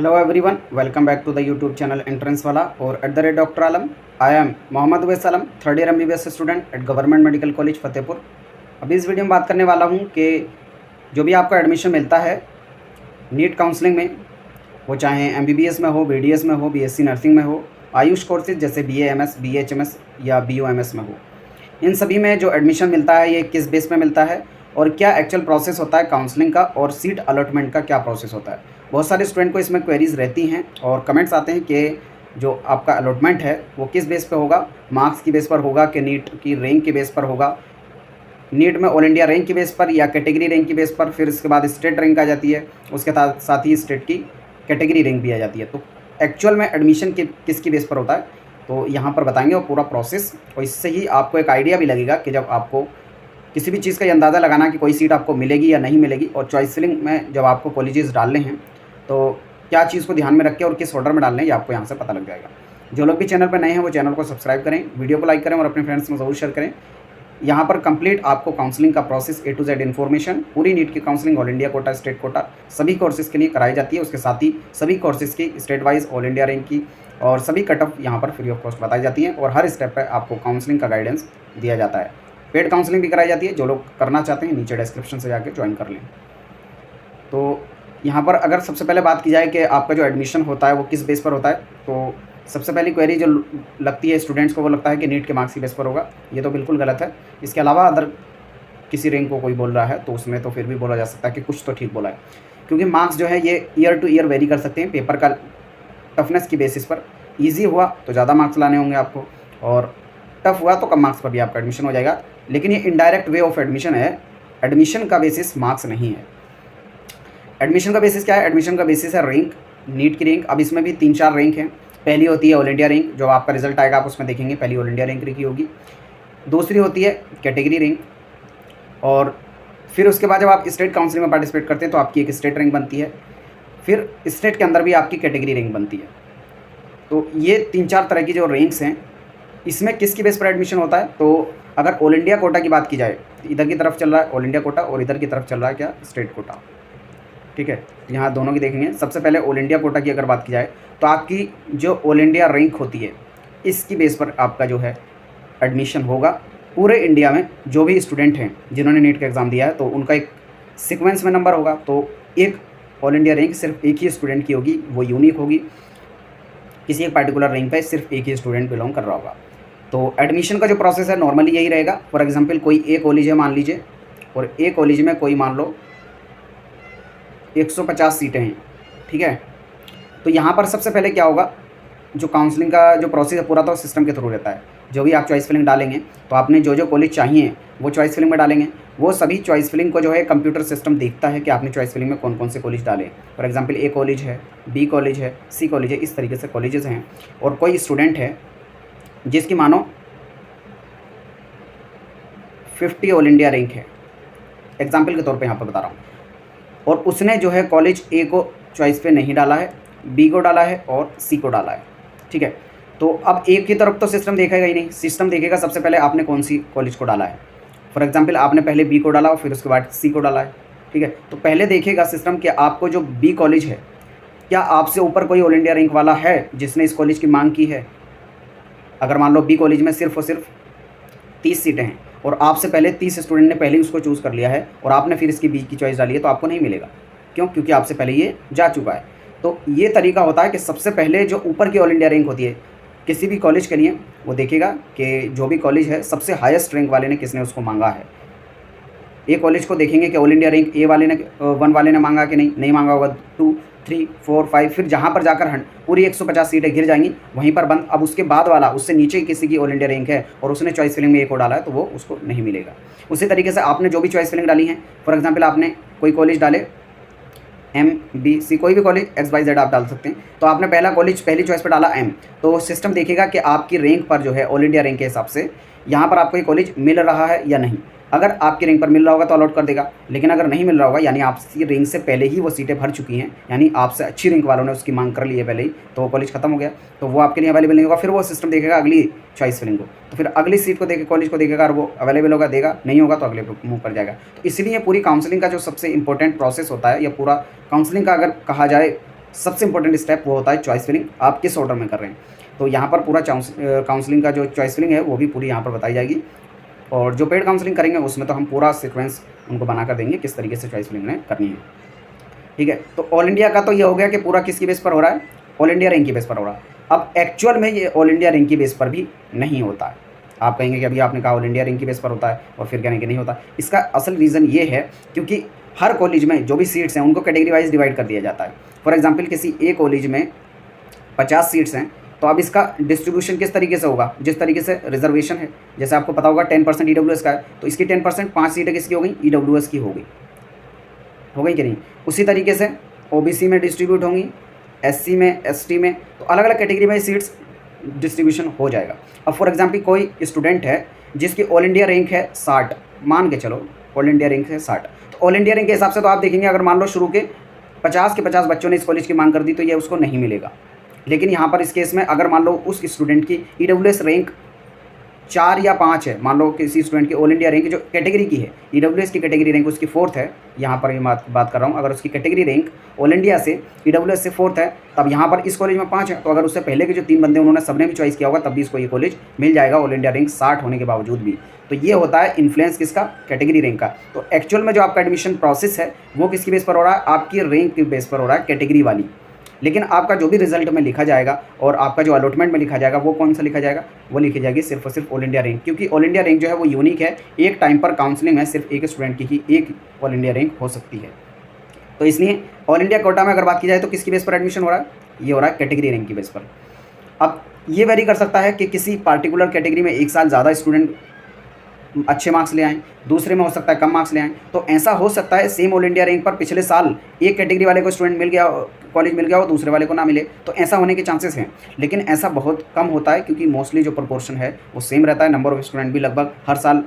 Hello everyone, welcome back to the YouTube channel entrance वाला और @doctor Alam. I am Mohammad Uvais Alam, third year MBBS student at government medical college Fatehpur. अभी इस video में बात करने वाला हूँ कि जो भी आपको एडमिशन मिलता है नीट काउंसलिंग में, वो चाहे MBBS में हो, BDS में हो, BSc नर्सिंग में हो, आयुष कोर्सेज जैसे BA MS BHMS या BOMS में हो, इन सभी में जो एडमिशन मिलता है ये किस बेस पे मिलता है और क्या एक्चुअल प्रोसेस होता है काउंसलिंग का और सीट अलॉटमेंट का क्या प्रोसेस होता है। बहुत सारे स्टूडेंट को इसमें क्वेरीज रहती हैं और कमेंट्स आते हैं कि जो आपका अलॉटमेंट है वो किस बेस पे होगा, मार्क्स की बेस पर होगा कि नीट की रैंक की बेस पर होगा, नीट में ऑल इंडिया रैंक की बेस पर या कैटेगरी रैंक की बेस पर, फिर इसके बाद स्टेट रैंक आ जाती है, उसके साथ ही स्टेट की कैटेगरी रैंक भी आ जाती है। तो एक्चुअल में एडमिशन किसकी बेस पर होता है तो यहाँ पर बताएंगे और पूरा प्रोसेस, और इससे ही आपको एक आइडिया भी लगेगा कि जब आपको किसी भी चीज़ का ये अंदाज़ा लगाना कि कोई सीट आपको मिलेगी या नहीं मिलेगी, और चॉइस फिलिंग में जब आपको कॉलेजेस डालने हैं तो क्या चीज़ को ध्यान में रख के और किस ऑर्डर में डालने हैं ये आपको यहाँ से पता लग जाएगा। जो लोग भी चैनल पर नए हैं वो चैनल को सब्सक्राइब करें, वीडियो को लाइक करें और अपने फ्रेंड्स में ज़रूर शेयर करें। यहाँ पर कंप्लीट आपको काउंसलिंग का process A to Z information, पूरी नीट की counselling all India quota, state quota सभी कोर्सेज के लिए कराई जाती है। उसके साथ ही सभी कोर्सेज की state wise all India rank की और सभी कट ऑफ यहाँ पर फ्री ऑफ कॉस्ट बताई जाती हैं और हर स्टेप पर आपको काउंसलिंग का गाइडेंस दिया जाता है। पेड काउंसलिंग भी कराई जाती है, जो लोग करना चाहते हैं नीचे डिस्क्रिप्शन से जाके ज्वाइन कर लें। तो यहाँ पर अगर सबसे पहले बात की जाए कि आपका जो एडमिशन होता है वो किस बेस पर होता है, तो सबसे पहली क्वेरी जो लगती है स्टूडेंट्स को वो लगता है कि नीट के मार्क्स की बेस पर होगा। ये तो बिल्कुल गलत है। इसके अलावा अगर किसी रैंक को कोई बोल रहा है तो उसमें तो फिर भी बोला जा सकता है कि कुछ तो ठीक बोला है, क्योंकि मार्क्स जो है ये ईयर टू ईयर वेरी कर सकते हैं पेपर का टफनेस की बेसिस पर। ईजी हुआ तो ज़्यादा मार्क्स लाने होंगे आपको, और टफ हुआ तो कम मार्क्स पर भी आपका एडमिशन हो जाएगा। लेकिन ये इनडायरेक्ट वे ऑफ एडमिशन है, एडमिशन का बेसिस मार्क्स नहीं है। एडमिशन का बेसिस क्या है? एडमिशन का बेसिस है रैंक, नीट की रैंक। अब इसमें भी 3-4 रैंक हैं। पहली होती है ऑल इंडिया रैंक, जो आपका रिजल्ट आएगा आप उसमें देखेंगे पहली ऑल इंडिया रैंक की होगी। दूसरी होती है कैटेगरी रैंक, और फिर उसके बाद जब आप स्टेट काउंसिल में पार्टिसिपेट करते हैं तो आपकी एक स्टेट रैंक बनती है, फिर स्टेट के अंदर भी आपकी कैटेगरी रैंक बनती है। तो ये 3-4 तरह की जो रैंक्स हैं, इसमें किसकी बेस पर एडमिशन होता है? तो अगर ऑल इंडिया कोटा की बात की जाए तो इधर की तरफ चल रहा है ऑल इंडिया कोटा और इधर की तरफ चल रहा है क्या? State quota. ठीक है, तो यहाँ दोनों की देखेंगे। सबसे पहले ऑल इंडिया कोटा की अगर बात की जाए तो आपकी जो ऑल इंडिया रैंक होती है इसकी बेस पर आपका जो है एडमिशन होगा। पूरे इंडिया में जो भी स्टूडेंट हैं जिन्होंने नीट का एग्ज़ाम दिया है तो उनका एक सीक्वेंस में नंबर होगा। तो एक ऑल इंडिया रैंक सिर्फ एक ही स्टूडेंट की होगी, वो यूनिक होगी। किसी एक पार्टिकुलर रैंक पे सिर्फ एक ही स्टूडेंट बिलोंग कर रहा होगा। तो एडमिशन का जो प्रोसेस है नॉर्मली यही रहेगा। फॉर एग्जांपल कोई एक कॉलेज है मान लीजिए, और एक कॉलेज में कोई मान लो 150 सीटें हैं, ठीक है। तो यहाँ पर सबसे पहले क्या होगा, जो काउंसलिंग का जो प्रोसेस है पूरा तो सिस्टम के थ्रू रहता है। जो भी आप चॉइस फिलिंग डालेंगे तो आपने जो जो कॉलेज चाहिए वो चॉइस फिलिंग में डालेंगे। वो सभी चॉइस फिलिंग को जो है कंप्यूटर सिस्टम देखता है कि आपने चॉइस फिलिंग में कौन कौन से कॉलेज डाले। फॉर एग्जांपल A कॉलेज है, B कॉलेज है, C कॉलेज है, इस तरीके से कॉलेजेस हैं। और कोई स्टूडेंट है जिसकी मानो 50 ऑल इंडिया रैंक है, एग्जाम्पल के तौर पर यहाँ पर बता रहा हूँ, और उसने जो है कॉलेज A को चॉइस पे नहीं डाला है, B को डाला है और C को डाला है, ठीक है। तो अब एक की तरफ तो सिस्टम देखेगा ही नहीं, सिस्टम देखेगा सबसे पहले आपने कौन सी कॉलेज को डाला है। फॉर एग्जांपल आपने पहले B को डाला और फिर उसके बाद C को डाला है, ठीक है। तो पहले देखेगा सिस्टम कि आपको जो B कॉलेज है क्या आपसे ऊपर कोई ऑल इंडिया रैंक वाला है जिसने इस कॉलेज की मांग की है। अगर मान लो B कॉलेज में सिर्फ और सिर्फ 30 सीटें हैं और आपसे पहले 30 स्टूडेंट ने पहले ही उसको चूज़ कर लिया है और आपने फिर इसकी B की चॉइस डाली है, तो आपको नहीं मिलेगा। क्यों? क्योंकि आपसे पहले ये जा चुका है। तो ये तरीका होता है कि सबसे पहले जो ऊपर की ऑल इंडिया रैंक होती है किसी भी कॉलेज के लिए, वो देखेगा कि जो भी कॉलेज है सबसे हाईएस्ट रैंक वाले ने किसने उसको मांगा है। A कॉलेज को देखेंगे कि ऑल इंडिया रैंक A वाले ने 1 वाले ने मांगा कि नहीं मांगा होगा। 2, 3, 4, 5, फिर जहाँ पर जाकर पूरी 150 सीटें गिर जाएंगी वहीं पर बंद। अब उसके बाद वाला उससे नीचे किसी की ऑल इंडिया रैंक है और उसने चॉइस फिलिंग में A को डाला है तो वो उसको नहीं मिलेगा। उसी तरीके से आपने जो भी चॉइस फिलिंग डाली है, फॉर एग्जाम्पल आपने कोई कॉलेज डाले MBC, कोई भी कॉलेज XYZ आप डाल सकते हैं। तो आपने पहला कॉलेज पहली चॉइस पर डाला M, तो सिस्टम देखेगा कि आपकी रैंक पर जो है ऑल इंडिया रैंक के हिसाब से यहाँ पर आपको ये कॉलेज मिल रहा है या नहीं। अगर आपकी रैंक पर मिल रहा होगा तो अलॉट कर देगा, लेकिन अगर नहीं मिल रहा होगा यानी आपकी रैंक से पहले ही वो सीटें भर चुकी हैं, यानी आपसे अच्छी रैंक वालों ने उसकी मांग कर ली है पहले ही, तो वो कॉलेज खत्म हो गया, तो वो आपके लिए अवेलेबल नहीं होगा। फिर वो सिस्टम देखेगा अगली चॉइस फिलिंग को, तो फिर अगली सीट को देखे कॉलेज को देखेगा और वो अवेलेबल होगा देगा, नहीं होगा तो अगले मूव कर जाएगा। तो इसलिए पूरी काउंसलिंग का जो सबसे इंपॉर्टेंट प्रोसेस होता है, या पूरा काउंसलिंग का अगर कहा जाए सबसे इंपॉर्टेंट स्टेप वो होता है चॉइस फिलिंग, आप किस ऑर्डर में कर रहे हैं। तो यहाँ पर पूरा काउंसलिंग का जो चॉइस फिलिंग है वो भी पूरी यहाँ पर बताई जाएगी, और जो पेड काउंसलिंग करेंगे उसमें तो हम पूरा सीक्वेंस उनको बना कर देंगे किस तरीके से चॉइस फिलिंग उन्हें करनी है। ठीक है, तो ऑल इंडिया का तो ये हो गया कि पूरा किसकी बेस पर हो रहा है, ऑल इंडिया रैंक की बेस पर हो रहा है। अब एक्चुअल में ये ऑल इंडिया रैंक की बेस पर भी नहीं होता है। आप कहेंगे कि अभी आपने कहा ऑल इंडिया रैंक की बेस पर होता है और फिर कहेंगे कि नहीं होता। इसका असल रीज़न ये है क्योंकि हर कॉलेज में जो भी सीट्स हैं उनको कैटेगरी वाइज डिवाइड कर दिया जाता है। फॉर एग्जाम्पल किसी एक कॉलेज में 50 सीट्स हैं, तो अब इसका डिस्ट्रीब्यूशन किस तरीके से होगा, जिस तरीके से रिजर्वेशन है, जैसे आपको पता होगा 10% EWS का है, तो इसकी 10% 5 सीटें किसकी हो गई, EWS की हो गई कि नहीं। उसी तरीके से OBC में डिस्ट्रीब्यूट होंगी, SC में, ST में, तो अलग अलग कैटेगरी में सीट्स डिस्ट्रीब्यूशन हो जाएगा। अब फॉर एग्जांपल कोई स्टूडेंट है जिसकी ऑल इंडिया रैंक है 60, मान के चलो ऑल इंडिया रैंक है 60, तो ऑल इंडिया रैंक के हिसाब से तो आप देखेंगे अगर मान लो शुरू के 50 बच्चों ने इस कॉलेज की मांग कर दी तो ये उसको नहीं मिलेगा। लेकिन यहाँ पर इस केस में अगर मान लो उस स्टूडेंट की EWS रैंक 4 या 5 है, मान लो किसी स्टूडेंट की ऑल इंडिया रैंक जो कैटेगरी की है, EWS की कैटेगरी रैंक उसकी 4th है, यहाँ पर ये बात कर रहा हूँ, अगर उसकी कैटेगरी रैंक ऑल इंडिया से EWS से 4th है, तब यहाँ पर इस कॉलेज में 5 है, तो अगर उससे पहले के जो 3 बंदे उन्होंने सबने भी चॉइस किया होगा तब भी इसको ये कॉलेज मिल जाएगा ऑल इंडिया रैंक 60 होने के बावजूद भी। तो ये होता है इन्फ्लुएंस किसका, कैटेगरी रैंक का। तो एक्चुअल में जो आपका एडमिशन प्रोसेस है वो किसकी बेस पर हो रहा है, आपकी रैंक की बेस पर हो रहा है, कैटेगरी वाली। लेकिन आपका जो भी रिजल्ट में लिखा जाएगा और आपका जो अलॉटमेंट में लिखा जाएगा वो कौन सा लिखा जाएगा, वो लिखी जाएगी सिर्फ और सिर्फ ऑल इंडिया रैंक, क्योंकि ऑल इंडिया रैंक जो है वो यूनिक है। एक टाइम पर काउंसलिंग में सिर्फ एक स्टूडेंट की ही एक ऑल इंडिया रैंक हो सकती है। तो इसलिए ऑल इंडिया कोटा में अगर बात की जाए तो किसकी बेस पर एडमिशन हो रहा है, ये हो रहा है कैटेगरी रैंक की बेस पर। अब ये वेरी कर सकता है कि किसी पार्टिकुलर कैटेगरी में एक साल ज़्यादा स्टूडेंट अच्छे मार्क्स ले आएँ, दूसरे में हो सकता है कम मार्क्स ले आएँ। तो ऐसा हो सकता है सेम ऑल इंडिया रैंक पर पिछले साल एक कैटेगरी वाले को स्टूडेंट मिल गया, कॉलेज मिल गया हो, दूसरे वाले को ना मिले, तो ऐसा होने के चांसेस हैं। लेकिन ऐसा बहुत कम होता है क्योंकि मोस्टली जो प्रोपोर्शन है वो सेम रहता है। नंबर ऑफ स्टूडेंट भी लगभग हर साल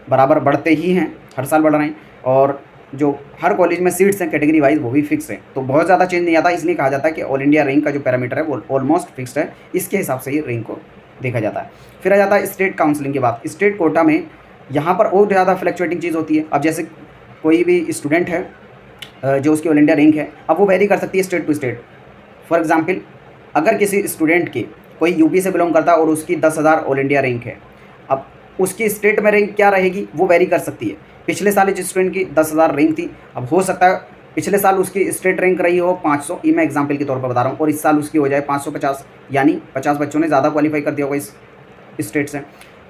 बराबर बढ़ते ही हैं, हर साल बढ़ रहे हैं, और जो हर कॉलेज में सीट्स हैं कैटेगरी वाइज वो भी फिक्स है। तो बहुत ज़्यादा चेंज नहीं आता, इसलिए कहा जाता है कि ऑल इंडिया रैंक का जो पैरामीटर है वो ऑलमोस्ट फिक्स्ड है, इसके हिसाब से ही रैंक को देखा जाता है। फिर आ जाता है स्टेट काउंसलिंग की बात। स्टेट कोटा में यहाँ पर और ज़्यादा फ्लक्चुएटिंग चीज़ होती है। अब जैसे कोई भी स्टूडेंट है जो उसकी ऑल इंडिया रैंक है, अब वो वेरी कर सकती है state to state. For example अगर किसी स्टूडेंट की कोई यूपी से बिलोंग करता है और उसकी 10,000 ऑल इंडिया रैंक है, अब उसकी स्टेट में रैंक क्या रहेगी वो वेरी कर सकती है। पिछले साल जिस स्टूडेंट की 10,000 रैंक थी, अब हो सकता है पिछले साल उसकी स्टेट रैंक रही हो 500, ये मैं एग्जाम्पल के तौर पर बता रहा हूँ, और इस साल उसकी हो जाए 550, यानी 50 बच्चों ने ज़्यादा क्वालिफाई कर दिया होगा इस स्टेट से।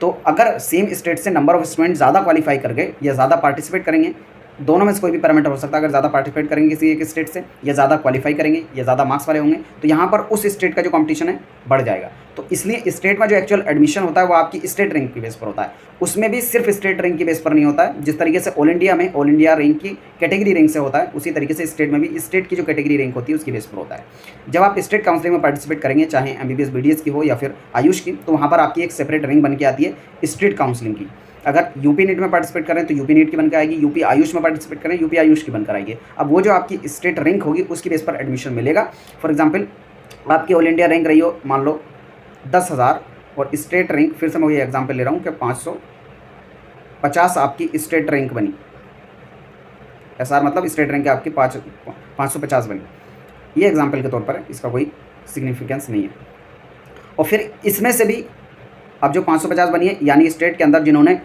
तो अगर सेम स्टेट से नंबर ऑफ स्टूडेंट ज़्यादा क्वालिफाई कर गए या ज़्यादा पार्टिसिपेट करेंगे, दोनों में से कोई भी पैरामीटर हो सकता है, अगर ज़्यादा पार्टिसिपेट करेंगे किसी एक स्टेट से या ज़्यादा क्वालिफाई करेंगे या ज़्यादा मार्क्स वाले होंगे, तो यहाँ पर उस स्टेट का जो कंपटीशन है बढ़ जाएगा। तो इसलिए स्टेट में जो एक्चुअल एडमिशन होता है वो आपकी स्टेट रैंक की बेस पर होता है। उसमें भी सिर्फ स्टेट रैंक की बेस पर नहीं होता है, जिस तरीके से ऑल इंडिया में ऑल इंडिया रैंक की कैटेगरी रैंक से होता है, उसी तरीके से स्टेट में भी स्टेट की जो कैटेगरी रैंक होती है उसकी बेस पर होता है। जब आप स्टेट काउंसलिंग में पार्टिसिपेट करेंगे, चाहे MBBS BDS की हो या फिर आयुष की, तो वहाँ पर आपकी एक सेपरेट रैंक बन के आती है स्टेट काउंसलिंग की। अगर यूपी नीट में पार्टिसिपेट करें तो यूपी नीट की बनकर आएगी, यूपी आयुष में पार्टिसिपेट करें यूपी आयुष की बनकर आएगी। अब वो जो आपकी स्टेट रैंक होगी उसकी बेस पर एडमिशन मिलेगा। फॉर एग्जांपल आपकी ऑल इंडिया रैंक रही हो मान लो 10,000 और स्टेट रैंक, फिर से मैं ये एग्जांपल ले रहा हूँ कि 550 आपकी स्टेट रैंक बनी, SR मतलब स्टेट रैंक आपकी 550 बनी, ये एग्जांपल के तौर पर है, इसका कोई सिग्निफिकेंस नहीं है। और फिर इसमें से भी अब जो 550 बनी है, यानी स्टेट के अंदर जिन्होंने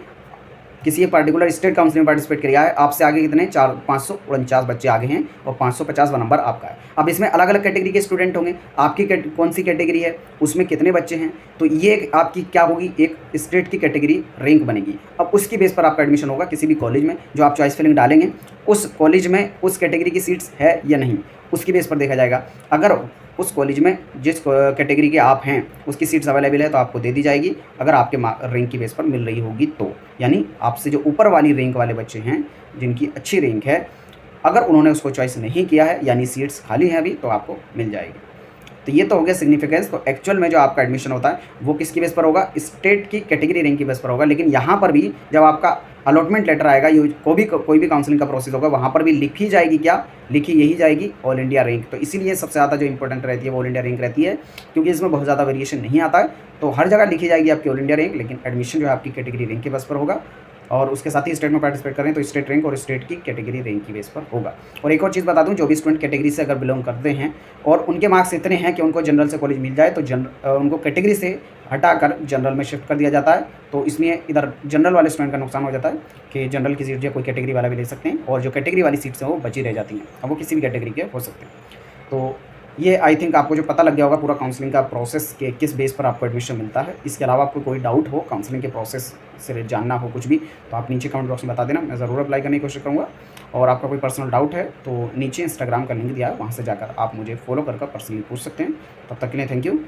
किसी एक पार्टिकुलर स्टेट काउंसिल में पार्टिसिपेट किया है, आपसे आगे कितने 549 बच्चे आगे हैं और 550वां नंबर आपका है। अब इसमें अलग अलग कैटेगरी के स्टूडेंट होंगे, आपकी कौन सी कैटेगरी है, उसमें कितने बच्चे हैं, तो ये आपकी क्या होगी, एक स्टेट की कैटेगरी रैंक बनेगी। अब उसकी बेस पर आपका एडमिशन होगा किसी भी कॉलेज में, जो आप चॉइस फिलिंग डालेंगे उस कॉलेज में उस कैटेगरी की सीट्स है या नहीं, उसकी बेस पर देखा जाएगा। अगर उस कॉलेज में जिस कैटेगरी के आप हैं उसकी सीट्स अवेलेबल है तो आपको दे दी जाएगी, अगर आपके रैंक की बेस पर मिल रही होगी तो। यानी आपसे जो ऊपर वाली रैंक वाले बच्चे हैं जिनकी अच्छी रैंक है, अगर उन्होंने उसको चॉइस नहीं किया है यानी सीट्स खाली हैं अभी, तो आपको मिल जाएगी। तो ये तो हो गया सिग्निफिकेंस। तो एक्चुअल में जो आपका एडमिशन होता है वो किसकी बेस पर होगा, स्टेट की कैटेगरी रैंक की बेस पर होगा। लेकिन यहाँ पर भी जब आपका अलॉटमेंट लेटर आएगा, कोई भी काउंसलिंग का प्रोसेस होगा, वहाँ पर भी लिखी जाएगी, क्या लिखी यही जाएगी, ऑल इंडिया रैंक। तो इसीलिए सबसे ज़्यादा जो इंपॉर्टेंट रहती है वो ऑल इंडिया रैंक रहती है, क्योंकि इसमें बहुत ज़्यादा वेरिएशन नहीं आता है। तो हर जगह लिखी जाएगी आपकी ऑल इंडिया रैंक, लेकिन एडमिशन जो है आपकी कैटेगरी रैंक के बेस पर होगा। और उसके साथ ही स्टेट में पार्टिसिपेट करें तो स्टेट रैंक और स्टेट की कैटेगरी रैंक की बेस पर होगा। और एक और चीज़ बता दूं, जो भी स्टूडेंट कैटेगरी से अगर बिलोंग करते हैं और उनके मार्क्स इतने हैं कि उनको जनरल से कॉलेज मिल जाए तो उनको कैटेगरी से हटाकर जनरल में शिफ्ट कर दिया जाता है। तो इसमें इधर जनरल वाले स्टूडेंट का नुकसान हो जाता है कि जनरल की सीट जो कोई कैटेगरी वाला भी ले सकते हैं, और जो कैटेगरी वाली सीट्स हैं वो बची रह जाती हैं। अब वो किसी भी कैटेगरी के हो सकते हैं। तो ये आई थिंक आपको जो पता लग गया होगा पूरा काउंसलिंग का प्रोसेस के किस बेस पर आपको एडमिशन मिलता है। इसके अलावा आपको कोई डाउट हो काउंसलिंग के प्रोसेस से जानना हो कुछ भी, तो आप नीचे कमेंट बॉक्स में बता देना, मैं ज़रूर अप्लाई करने की कोशिश करूँगा। और आपका कोई पर्सनल डाउट है तो नीचे इंस्टाग्राम का लिंक दिया है, वहाँ से जाकर आप मुझे फॉलो कर पर्सनली पूछ सकते हैं। तब तक के लिए थैंक यू।